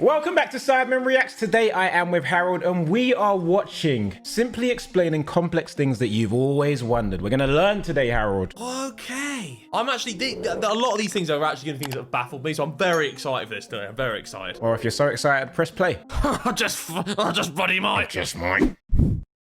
Welcome back to Sidemen Reacts. Today I am with Harold and we are watching Simply Explaining Complex Things That You've Always Wondered. We're going to learn today, Harold. Okay. I'm actually, a lot of these things are actually going to be things that have baffled me, so I'm very excited for this today. I'm very excited. Or if you're so excited, press play. I just bloody might. Just might.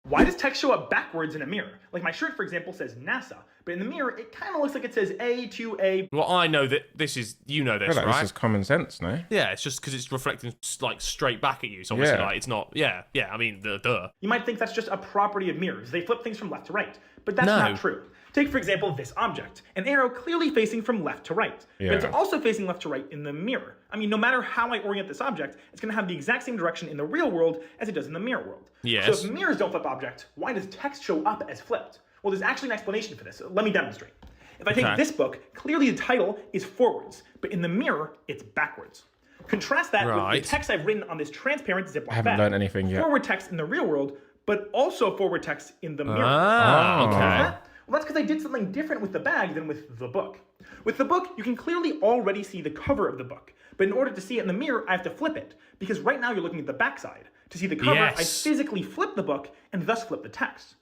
Why does text show up backwards in a mirror? Like my shirt, for example, says NASA, but in the mirror, it kind of looks like it says A2A. Well, I know that this is, you know this, I feel like right? this is common sense, no? Yeah, it's just because it's reflecting like straight back at you. So obviously, like, it's not. Yeah. I mean, duh. You might think that's just a property of mirrors. They flip things from left to right, but that's not true. Take, for example, this object. An arrow clearly facing from left to right. But it's also facing left to right in the mirror. I mean, no matter how I orient this object, it's going to have the exact same direction in the real world as it does in the mirror world. Yes. So if mirrors don't flip objects, why does text show up as flipped? Well, there's actually an explanation for this. Let me demonstrate. If I take this book, clearly the title is forwards, but in the mirror, it's backwards. Contrast that with the text I've written on this transparent Ziploc bag. I haven't learned anything yet. Forward text in the real world, but also forward text in the mirror. Okay. Well, that's because I did something different with the bag than with the book. With the book, you can clearly already see the cover of the book. But in order to see it in the mirror, I have to flip it. Because right now you're looking at the backside. To see the cover, I physically flip the book and thus flip the text.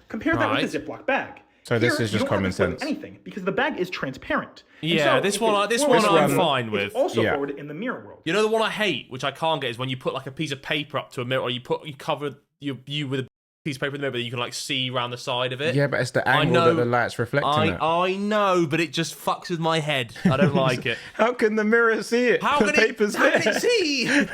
Compare that with the Ziploc bag. So this is just common sense. Anything because the bag is transparent. Yeah, this one I'm fine with. It's also forward in the mirror world. You know the one I hate, which I can't get, is when you put like a piece of paper up to a mirror, or you cover you with a piece of paper in the mirror that you can like see around the side of it. Yeah, but it's the angle that the light's reflecting it. I know, but it just fucks with my head. I don't like it. How can the mirror see it? How can it see?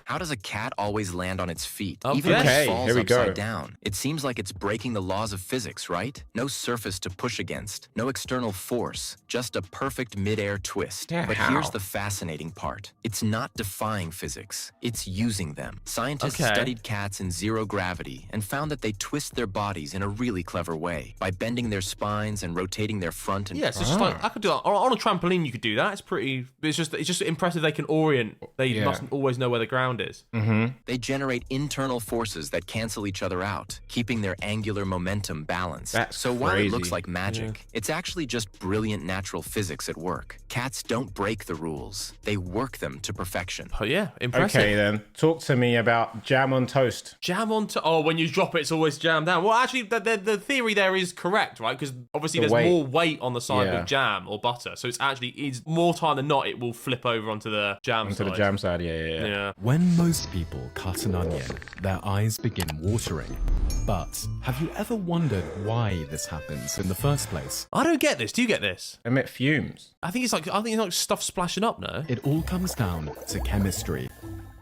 How does a cat always land on its feet, Okay. even if it falls Here we go. upside down? It seems like it's breaking the laws of physics, right? No surface to push against, no external force, just a perfect mid-air twist. Yeah, but how? here's the fascinating part. It's not defying physics, it's using them. Scientists studied cats in zero gravity and found that they twist their bodies in a really clever way by bending their spines and rotating their front and Yeah, so it's just like I could do that on a trampoline. You could do that. It's just impressive. They can orient. They mustn't always know where the ground is. They generate internal forces that cancel each other out, keeping their angular momentum balanced. So while it looks like magic, it's actually just brilliant natural physics at work. Cats don't break the rules. They work them to perfection. Oh yeah, impressive. Okay then, talk to me about jam on toast. Jam on toast. Oh, when you drop it, it's always jammed down. Well, actually, the theory there is correct, right? Because obviously there's more weight on the side with jam or butter. So it's more time than not, it will flip over onto the jam side. Onto the jam side, yeah. When most people cut an onion, their eyes begin watering. But have you ever wondered why this happens in the first place? I don't get this. Do you get this? Emit fumes. I think it's like stuff splashing up, no? It all comes down to chemistry.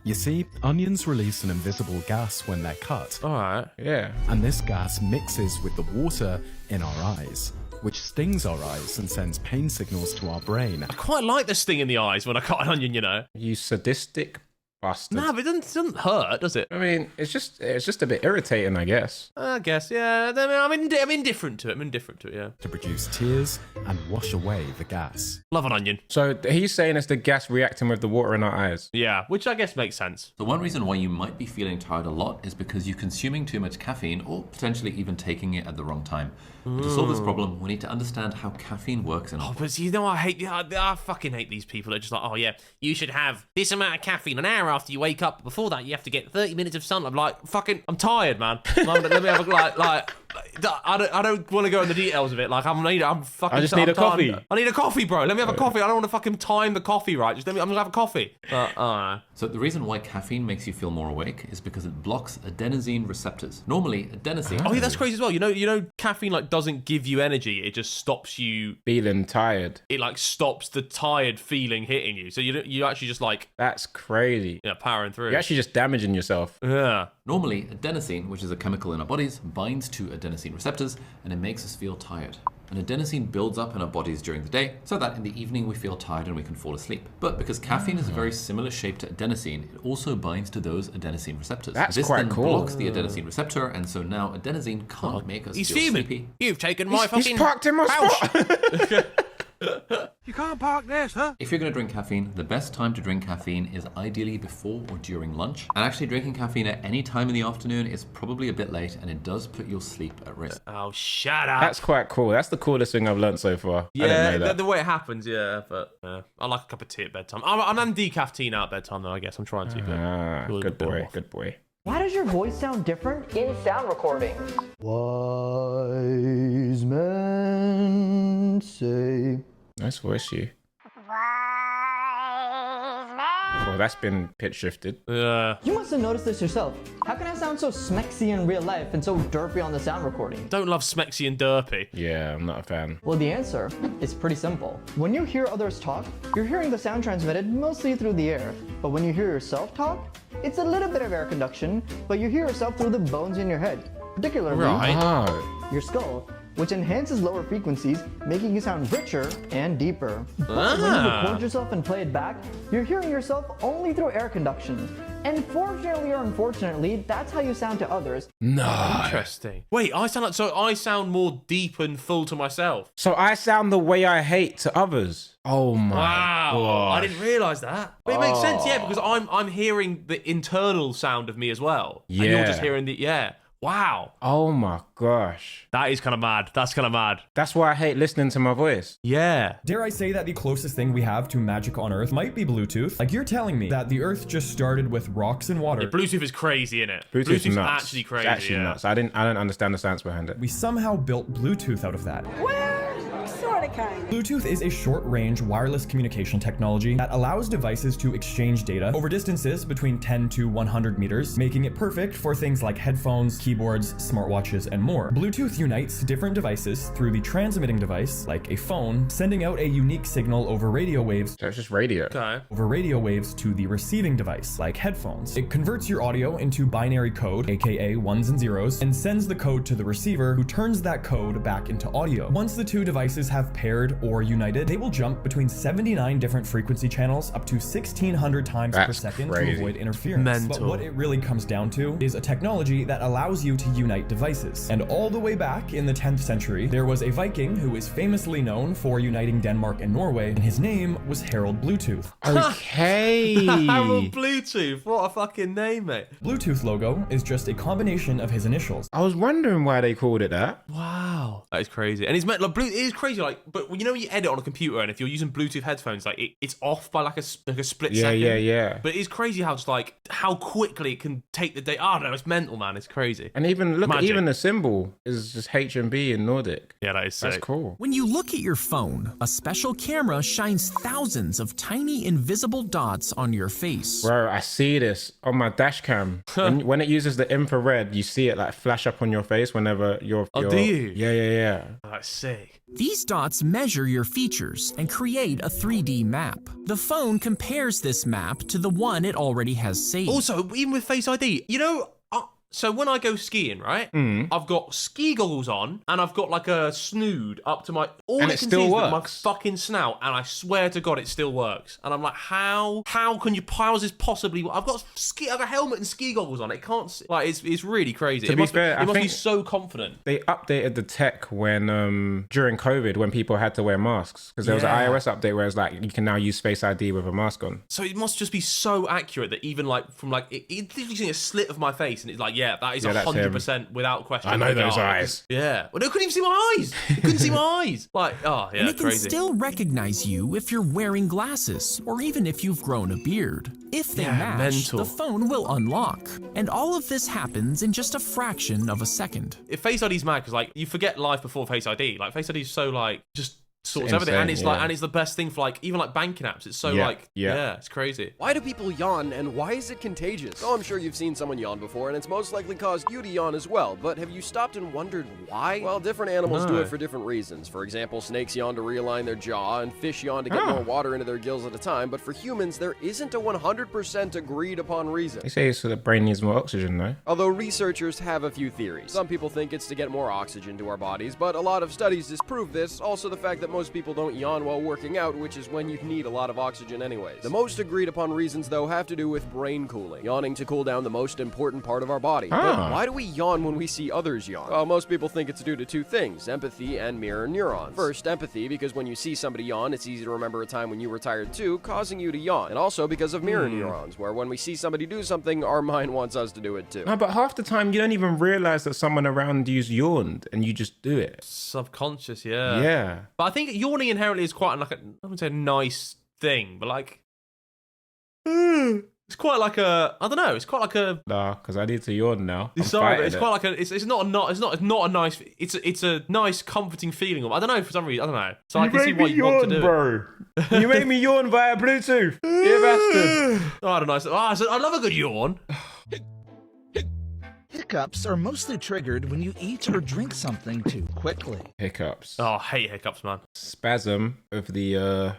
You see, onions release an invisible gas when they're cut. All right. Yeah. And this gas mixes with the water in our eyes, which stings our eyes and sends pain signals to our brain. I quite like the sting in the eyes when I cut an onion, you know. You sadistic bastard. No, but it doesn't hurt, does it? I mean, it's just a bit irritating, I guess. I guess, yeah. I'm indifferent to it. Yeah. To produce tears and wash away the gas. Love an onion. So he's saying it's the gas reacting with the water in our eyes. Yeah, which I guess makes sense. The one reason why you might be feeling tired a lot is because you're consuming too much caffeine or potentially even taking it at the wrong time. But to solve this problem, we need to understand how caffeine works in our body. But you know, I fucking hate these people. They're just like, oh yeah, you should have this amount of caffeine an hour after you wake up. Before that, you have to get 30 minutes of sun. I'm like, I'm tired, man. Let me have a I don't want to go in the details of it. Like, I'm fucking. I just need a coffee. I need a coffee, bro. Let me have a coffee. I don't want to fucking time the coffee right. I'm gonna have a coffee. So the reason why caffeine makes you feel more awake is because it blocks adenosine receptors. Normally, adenosine. Oh yeah, that's crazy as well. You know, caffeine like doesn't give you energy. It just stops you feeling tired. It like stops the tired feeling hitting you. So you actually just like. That's crazy. Yeah, powering through. You're actually just damaging yourself. Yeah. Normally, adenosine, which is a chemical in our bodies, binds to adenosine receptors and it makes us feel tired. And adenosine builds up in our bodies during the day so that in the evening we feel tired and we can fall asleep. But because caffeine is a very similar shape to adenosine, it also binds to those adenosine receptors. That's quite cool. This then blocks the adenosine receptor, and so now adenosine can't make us feel sleepy. You've taken my fucking He's parked in my spot. You can't park this, huh? If you're going to drink caffeine, the best time to drink caffeine is ideally before or during lunch. And actually drinking caffeine at any time in the afternoon is probably a bit late, and it does put your sleep at risk. Oh, shut up. That's quite cool. That's the coolest thing I've learned so far. I didn't know that. The way it happens, yeah. But I like a cup of tea at bedtime. I'm decaf tea now at bedtime, though, I guess. I'm trying to. Good boy, good boy. Why does your voice sound different in sound recordings? Wise men say. Nice voice, you. Well, that's been pitch shifted. Yeah. You must have noticed this yourself. How can I sound so smexy in real life and so derpy on the sound recording? Don't love smexy and derpy. Yeah, I'm not a fan. Well, the answer is pretty simple. When you hear others talk, you're hearing the sound transmitted mostly through the air. But when you hear yourself talk, it's a little bit of air conduction, but you hear yourself through the bones in your head, particularly your skull, which enhances lower frequencies, making you sound richer and deeper. But when you record yourself and play it back, you're hearing yourself only through air conduction. And fortunately or unfortunately, that's how you sound to others. No. Interesting. Wait, I sound more deep and full to myself. So I sound the way I hate to others. Oh my Wow. I gosh. didn't realise that. But it makes sense, yeah, because I'm hearing the internal sound of me as well. And you're just hearing the Wow. Oh my gosh. That is kind of mad. That's kind of mad. That's why I hate listening to my voice. Yeah. Dare I say that the closest thing we have to magic on Earth might be Bluetooth? Like, you're telling me that the Earth just started with rocks and water. Yeah, Bluetooth is crazy, isn't it? Bluetooth's nuts. actually crazy. It's actually nuts. I don't understand the science behind it. We somehow built Bluetooth out of that. Kind. Bluetooth is a short-range wireless communication technology that allows devices to exchange data over distances between 10 to 100 meters, making it perfect for things like headphones, keyboards, smartwatches, and more. Bluetooth unites different devices through the transmitting device, like a phone, sending out a unique signal over radio waves. So it's just radio. Okay. Over radio waves to the receiving device, like headphones. It converts your audio into binary code, aka ones and zeros, and sends the code to the receiver, who turns that code back into audio. Once the two devices have paired or united, they will jump between 79 different frequency channels up to 1,600 times per second to avoid interference. Mental. But what it really comes down to is a technology that allows you to unite devices. And all the way back in the 10th century, there was a Viking who is famously known for uniting Denmark and Norway, and his name was Harold Bluetooth. Okay. Harold Bluetooth. What a fucking name, mate. Bluetooth logo is just a combination of his initials. I was wondering why they called it that. Wow. That is crazy. And it's meant like it is crazy, like, but you know when you edit on a computer and if you're using Bluetooth headphones, like it's off by like a split second. Yeah. But it's crazy how just like how quickly it can take the data. I don't know, it's mental, man. It's crazy. And even look, Magic. even the symbol is just HMB in Nordic. Yeah, that is sick. That's cool. When you look at your phone, a special camera shines thousands of tiny invisible dots on your face. Bro, I see this on my dash cam. when it uses the infrared, you see it like flash up on your face whenever you're... Oh, do you? Yeah. Oh, that's sick. These dots measure your features and create a 3D map. The phone compares this map to the one it already has saved. Also, even with Face ID, you know, so when I go skiing, right, I've got ski goggles on and I've got like a snood up to my... All And it it can still see is works. my fucking snout, and I swear to God it still works. And I'm like, how is this possibly... I've got a helmet and ski goggles on. It can't... Like, it's really crazy. To be fair, it must be think- so confident. They updated the tech when during COVID when people had to wear masks because there was an iOS update where it's like you can now use Face ID with a mask on. So it must just be so accurate that even like from like it literally seeing a slit of my face and it's like that is 100% without question. I know those eyes. Yeah, well, they couldn't even see my eyes. They couldn't see my eyes. Like, oh yeah, And it can crazy. still recognize you if you're wearing glasses or even if you've grown a beard. If they match, mental. the phone will unlock. And all of this happens in just a fraction of a second. If Face ID's mad because like you forget life before Face ID. Like Face ID is so like just sorts Insane, everything, and it's like yeah. and it's the best thing for like even like banking apps. It's so Yeah, yeah. it's crazy. Why do people yawn, and why is it contagious? Oh, I'm sure you've seen someone yawn before, and it's most likely caused you to yawn as well, but have you stopped and wondered why? Well, different animals do No. it for different reasons. For example, snakes yawn to realign their jaw, and fish yawn to get more water into their gills at a time, but for humans, there isn't a 100% agreed upon reason. They say so the brain needs more oxygen though. Although researchers have a few theories. Some people think it's to get more oxygen to our bodies, but a lot of studies disprove this. Also, the fact that that most people don't yawn while working out, which is when you need a lot of oxygen anyways. The most agreed upon reasons, though, have to do with brain cooling. Yawning to cool down the most important part of our body. But why do we yawn when we see others yawn? Well, most people think it's due to two things, empathy and mirror neurons. First, empathy, because when you see somebody yawn, it's easy to remember a time when you were tired too, causing you to yawn. And also because of mirror neurons, where when we see somebody do something, our mind wants us to do it too. No, but half the time you don't even realize that someone around you's yawned and you just do it. Subconscious, yeah. Yeah. But I think yawning inherently is quite like I wouldn't say a nice thing, but like it's quite like a, I don't know, it's quite like a. Nah, because I need to yawn now. Sorry, but it's quite like a. It's not a nice. It's a nice comforting feeling. I don't know for some reason. I don't know. So I can see why you want to do bro. You make me yawn via Bluetooth. You bastard. Oh, I don't know. I love a good yawn. Hiccups are mostly triggered when you eat or drink something too quickly. Hiccups. Oh, I hate hiccups, man. Spasm of the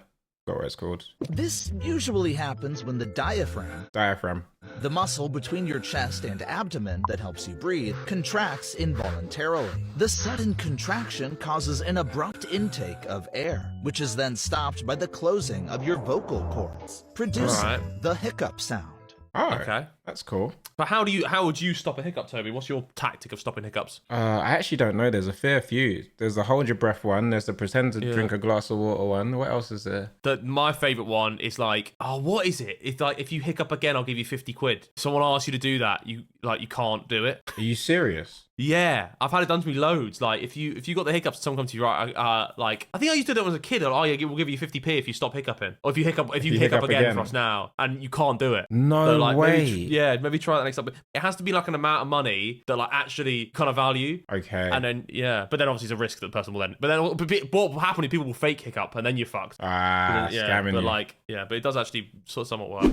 what it's called. This usually happens when the diaphragm, the muscle between your chest and abdomen that helps you breathe, contracts involuntarily. The sudden contraction causes an abrupt intake of air, which is then stopped by the closing of your vocal cords, producing the hiccup sound. Oh, okay. That's cool. But how would you stop a hiccup, Toby? What's your tactic of stopping hiccups? I actually don't know. There's a fair few. There's the hold your breath one. There's the pretend to drink a glass of water one. What else is there? My favourite one is like, what is it? It's like, if you hiccup again, I'll give you 50 quid. Someone asks you to do that, you can't do it. Are you serious? Yeah, I've had it done to me loads. Like, if you got the hiccups, someone comes to you, right? I think I used to do it when I was a kid. Oh yeah, we'll give you 50p if you stop hiccuping, or if you hiccup again for us now, and you can't do it. No way. Maybe try that next time. But it has to be like an amount of money that like actually kind of value. Okay. And then but then obviously it's a risk that the person will then. But then what will happen is people will fake hiccup, and then you're fucked. Scamming you. But it does actually somewhat work.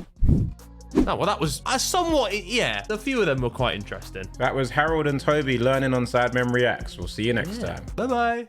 Oh, well, that was somewhat, a few of them were quite interesting. That was Harold and Toby learning on SidemenReacts. We'll see you next time. Bye-bye.